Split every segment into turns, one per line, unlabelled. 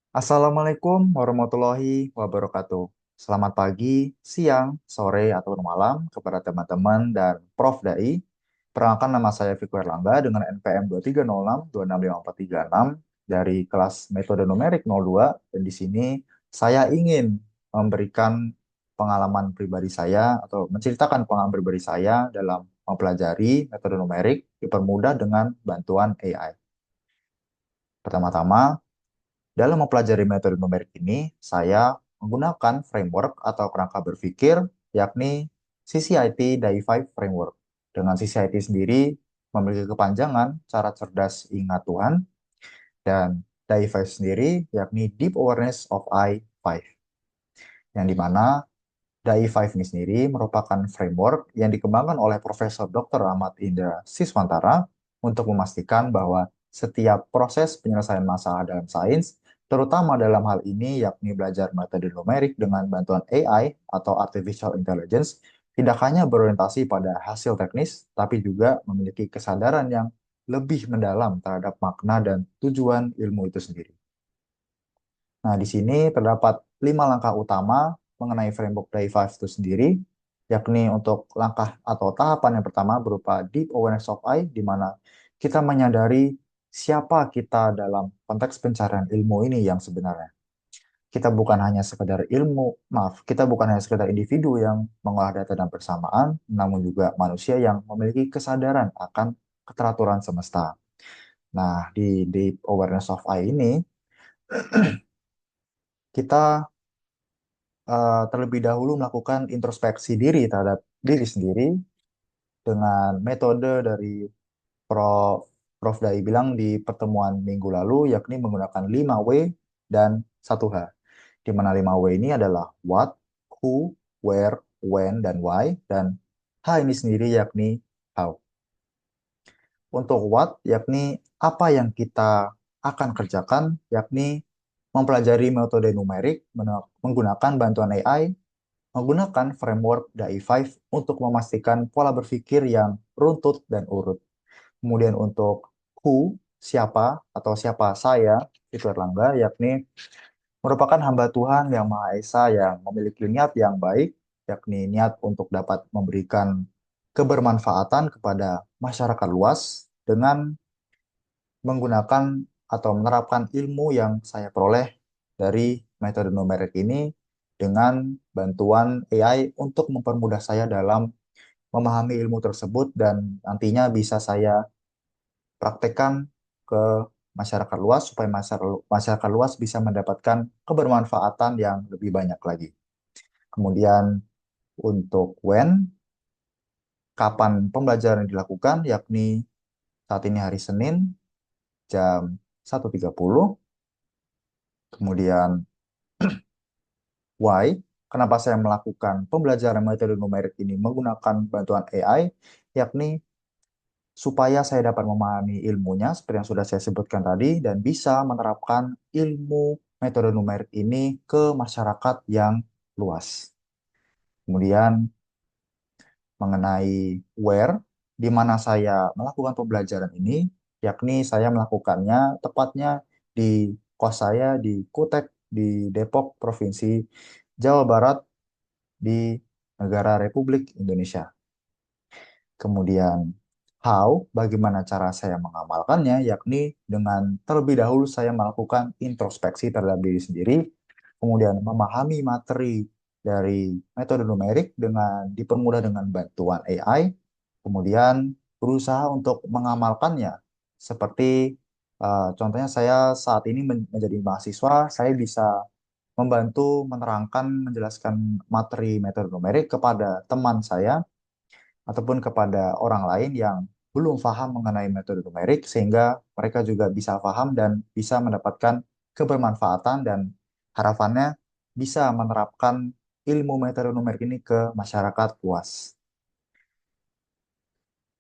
Assalamualaikum warahmatullahi wabarakatuh. Selamat pagi, siang, sore, atau malam kepada teman-teman dan Prof. Dai. Perkenalkan nama saya Viku Erlangga dengan NPM 2306265436 dari kelas Metode Numerik 02. Dan di sini saya ingin memberikan pengalaman pribadi saya atau menceritakan pengalaman pribadi saya dalam mempelajari metode numerik dipermudah dengan bantuan AI. Pertama-tama, dalam mempelajari metode numerik ini, saya menggunakan framework atau kerangka berpikir, yakni CCIT Dai-5 Framework. Dengan CCIT sendiri memiliki kepanjangan cara cerdas ingat Tuhan, dan Dai-5 sendiri yakni Deep Awareness of I-5, yang dimana Dai-5 ini sendiri merupakan framework yang dikembangkan oleh Profesor Dr. Ahmad Indra Siswantara untuk memastikan bahwa setiap proses penyelesaian masalah dalam sains, terutama dalam hal ini yakni belajar metode numerik dengan bantuan AI atau Artificial Intelligence, tidak hanya berorientasi pada hasil teknis, tapi juga memiliki kesadaran yang lebih mendalam terhadap makna dan tujuan ilmu itu sendiri. Nah, di sini terdapat 5 langkah utama mengenai framework Dai-5 itu sendiri, yakni untuk langkah atau tahapan yang pertama berupa Deep Awareness of I, di mana kita menyadari siapa kita dalam konteks pencarian ilmu ini yang sebenarnya. Kita bukan hanya sekedar kita bukan hanya sekedar individu yang mengolah data dan persamaan, namun juga manusia yang memiliki kesadaran akan keteraturan semesta. Nah, di Deep Awareness of I ini, kita terlebih dahulu melakukan introspeksi diri terhadap diri sendiri dengan metode dari Prof. Prof. Dai bilang di pertemuan minggu lalu, yakni menggunakan 5W dan 1H. Di mana 5W ini adalah what, who, where, when, dan why, dan H ini sendiri yakni how. Untuk what, yakni apa yang kita akan kerjakan, yakni mempelajari metode numerik menggunakan bantuan AI, menggunakan framework DAI-5 untuk memastikan pola berpikir yang runtut dan urut. Kemudian untuk who, siapa atau siapa saya, itu Erlangga, yakni merupakan hamba Tuhan yang Maha Esa yang memiliki niat yang baik, yakni niat untuk dapat memberikan kebermanfaatan kepada masyarakat luas dengan menggunakan atau menerapkan ilmu yang saya peroleh dari metode numerik ini dengan bantuan AI untuk mempermudah saya dalam memahami ilmu tersebut dan nantinya bisa saya praktekkan ke masyarakat luas supaya masyarakat luas bisa mendapatkan kebermanfaatan yang lebih banyak lagi. Kemudian untuk when, kapan pembelajaran dilakukan, yakni saat ini hari Senin jam 1.30. Kemudian why, kenapa saya melakukan pembelajaran metode numerik ini menggunakan bantuan AI, yakni supaya saya dapat memahami ilmunya seperti yang sudah saya sebutkan tadi dan bisa menerapkan ilmu metode numerik ini ke masyarakat yang luas. Kemudian mengenai where, di mana saya melakukan pembelajaran ini, yakni saya melakukannya tepatnya di kos saya di Kutek di Depok, Provinsi Jawa Barat di negara Republik Indonesia. Kemudian how, bagaimana cara saya mengamalkannya, yakni dengan terlebih dahulu saya melakukan introspeksi terhadap diri sendiri, kemudian memahami materi dari metode numerik dengan dipermudah dengan bantuan AI, kemudian berusaha untuk mengamalkannya. Seperti contohnya saya saat ini menjadi mahasiswa, saya bisa membantu menerangkan, menjelaskan materi metode numerik kepada teman saya ataupun kepada orang lain yang belum paham mengenai metode numerik sehingga mereka juga bisa paham dan bisa mendapatkan kebermanfaatan dan harapannya bisa menerapkan ilmu metode numerik ini ke masyarakat luas.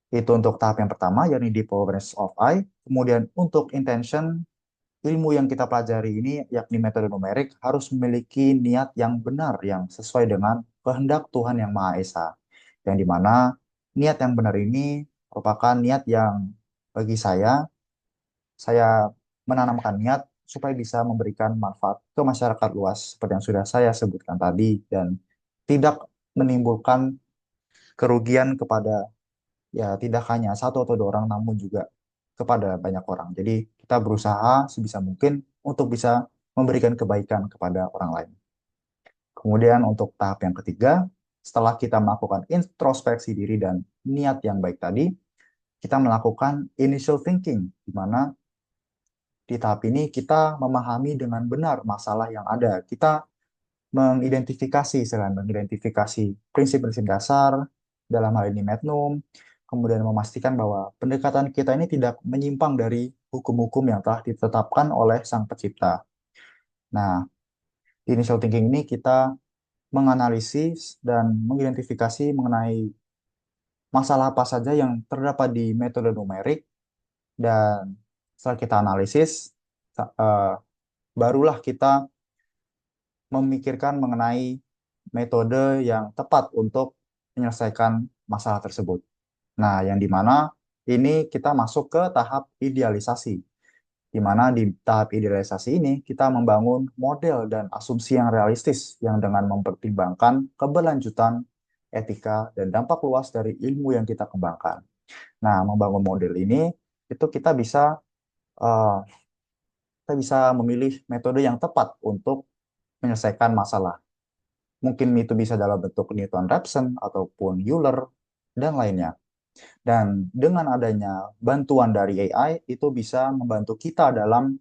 Itu untuk tahap yang pertama, yakni Deep Awareness of I. Kemudian untuk intention, ilmu yang kita pelajari ini, yakni metode numerik, harus memiliki niat yang benar, yang sesuai dengan kehendak Tuhan Yang Maha Esa. Yang dimana niat yang benar ini merupakan niat yang bagi saya menanamkan niat supaya bisa memberikan manfaat ke masyarakat luas seperti yang sudah saya sebutkan tadi dan tidak menimbulkan kerugian kepada ya tidak hanya satu atau dua orang namun juga kepada banyak orang. Jadi kita berusaha sebisa mungkin untuk bisa memberikan kebaikan kepada orang lain. Kemudian untuk tahap yang ketiga, setelah kita melakukan introspeksi diri dan niat yang baik tadi, kita melakukan initial thinking, di mana di tahap ini kita memahami dengan benar masalah yang ada. Kita mengidentifikasi, selain mengidentifikasi prinsip-prinsip dasar, dalam hal ini Mednum, kemudian memastikan bahwa pendekatan kita ini tidak menyimpang dari hukum-hukum yang telah ditetapkan oleh Sang Pencipta. Nah, di initial thinking ini kita menganalisis dan mengidentifikasi mengenai masalah apa saja yang terdapat di metode numerik dan setelah kita analisis, eh, barulah kita memikirkan mengenai metode yang tepat untuk menyelesaikan masalah tersebut. Nah, yang dimana ini kita masuk ke tahap idealisasi, di mana di tahap idealisasi ini kita membangun model dan asumsi yang realistis yang dengan mempertimbangkan keberlanjutan, etika, dan dampak luas dari ilmu yang kita kembangkan. Nah, membangun model ini itu eh, kita bisa memilih metode yang tepat untuk menyelesaikan masalah. Mungkin itu bisa dalam bentuk Newton-Raphson ataupun Euler dan lainnya. Dan dengan adanya bantuan dari AI, itu bisa membantu kita dalam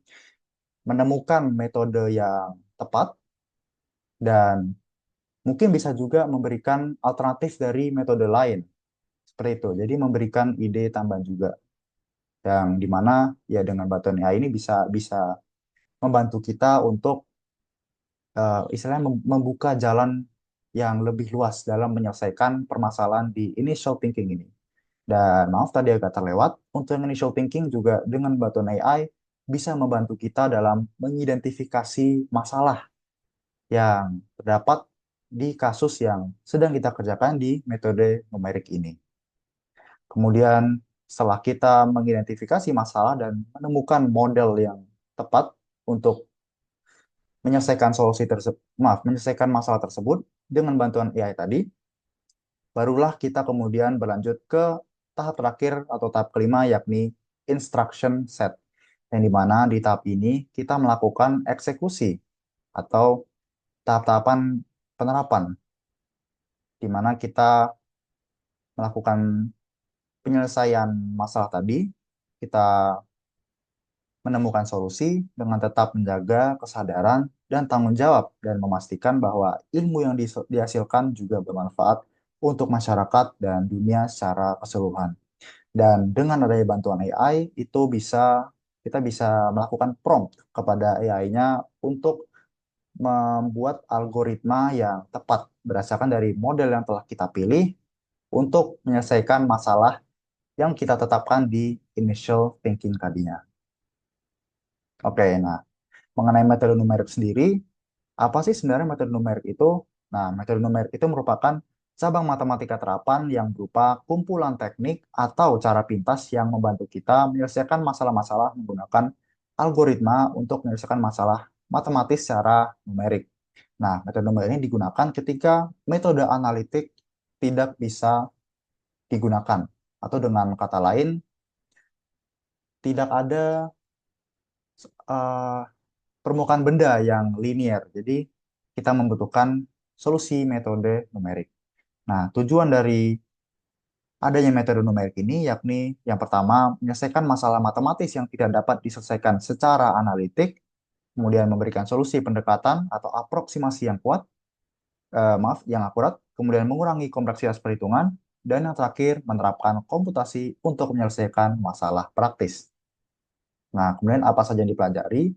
menemukan metode yang tepat dan mungkin bisa juga memberikan alternatif dari metode lain. Seperti itu. Jadi memberikan ide tambahan juga. Yang dimana ya dengan bantuan AI ini bisa bisa membantu kita untuk istilahnya membuka jalan yang lebih luas dalam menyelesaikan permasalahan di initial thinking ini. Dan maaf tadi agak terlewat, untuk yang initial thinking juga dengan bantuan AI bisa membantu kita dalam mengidentifikasi masalah yang terdapat di kasus yang sedang kita kerjakan di metode numerik ini. Kemudian setelah kita mengidentifikasi masalah dan menemukan model yang tepat untuk menyelesaikan menyelesaikan masalah tersebut dengan bantuan AI tadi, barulah kita kemudian berlanjut ke tahap terakhir atau tahap kelima yakni instruction set. Yang dimana di tahap ini kita melakukan eksekusi atau tahap-tahapan penerapan, di mana kita melakukan penyelesaian masalah tadi, kita menemukan solusi dengan tetap menjaga kesadaran dan tanggung jawab dan memastikan bahwa ilmu yang dihasilkan juga bermanfaat untuk masyarakat dan dunia secara keseluruhan. Dan dengan adanya bantuan AI itu kita bisa melakukan prompt kepada AI-nya untuk membuat algoritma yang tepat berdasarkan dari model yang telah kita pilih untuk menyelesaikan masalah yang kita tetapkan di initial thinking tadinya. Oke, nah mengenai metode numerik sendiri, apa sih sebenarnya metode numerik itu? Nah, metode numerik itu merupakan cabang matematika terapan yang berupa kumpulan teknik atau cara pintas yang membantu kita menyelesaikan masalah-masalah menggunakan algoritma untuk menyelesaikan masalah matematis secara numerik. Nah, metode numerik ini digunakan ketika metode analitik tidak bisa digunakan. Atau dengan kata lain, tidak ada eh, permukaan benda yang linier. Jadi kita membutuhkan solusi metode numerik. Nah, tujuan dari adanya metode numerik ini yakni yang pertama menyelesaikan masalah matematis yang tidak dapat diselesaikan secara analitik, kemudian memberikan solusi pendekatan atau aproksimasi yang kuat, yang akurat, kemudian mengurangi kompleksitas perhitungan, dan yang terakhir menerapkan komputasi untuk menyelesaikan masalah praktis. Nah, kemudian apa saja yang dipelajari?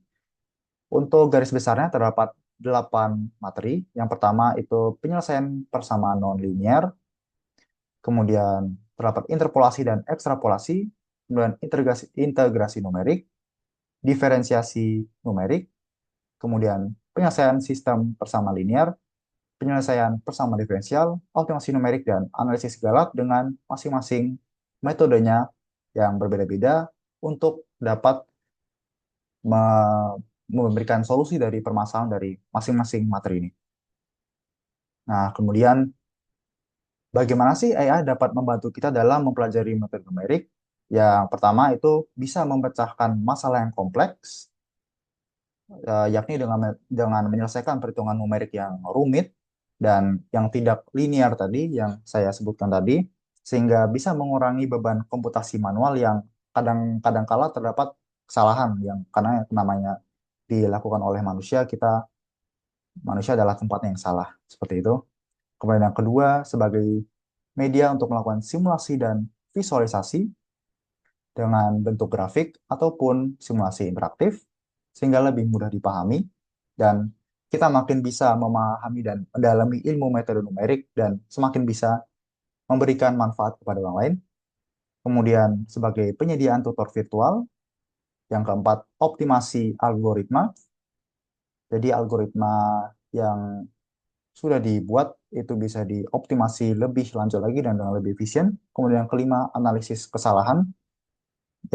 Untuk garis besarnya terdapat 8 materi. Yang pertama itu penyelesaian persamaan nonlinear, kemudian terdapat interpolasi dan ekstrapolasi, kemudian integrasi numerik, diferensiasi numerik, kemudian penyelesaian sistem persamaan linear, penyelesaian persamaan diferensial, optimasi numerik, dan analisis galak dengan masing-masing metodenya yang berbeda-beda untuk dapat memberikan solusi dari permasalahan dari masing-masing materi ini. Nah, kemudian bagaimana sih AI dapat membantu kita dalam mempelajari metode numerik? Yang pertama itu bisa memecahkan masalah yang kompleks, yakni dengan menyelesaikan perhitungan numerik yang rumit dan yang tidak linear tadi, yang saya sebutkan tadi, sehingga bisa mengurangi beban komputasi manual yang kadang-kadang kala terdapat kesalahan yang karena namanya dilakukan oleh manusia, manusia adalah tempatnya yang salah, seperti itu. Kemudian yang kedua, sebagai media untuk melakukan simulasi dan visualisasi dengan bentuk grafik ataupun simulasi interaktif, sehingga lebih mudah dipahami, dan kita makin bisa memahami dan mendalami ilmu metode numerik dan semakin bisa memberikan manfaat kepada orang lain. Kemudian sebagai penyediaan tutor virtual, yang keempat, optimasi algoritma. Jadi algoritma yang sudah dibuat itu bisa dioptimasi lebih lanjut lagi dan dengan lebih efisien. Kemudian yang kelima, analisis kesalahan,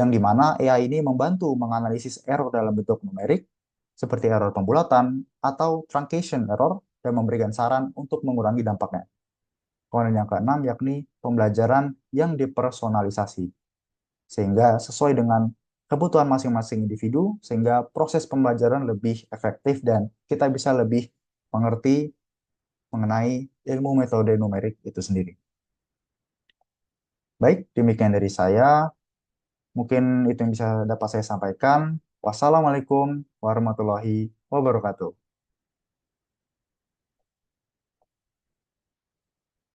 yang dimana AI ini membantu menganalisis error dalam bentuk numerik, seperti error pembulatan atau truncation error, dan memberikan saran untuk mengurangi dampaknya. Kemudian yang keenam, yakni pembelajaran yang dipersonalisasi, sehingga sesuai dengan kebutuhan masing-masing individu, sehingga proses pembelajaran lebih efektif dan kita bisa lebih mengerti mengenai ilmu metode numerik itu sendiri. Baik, demikian dari saya. Mungkin itu yang bisa dapat saya sampaikan. Wassalamualaikum warahmatullahi wabarakatuh.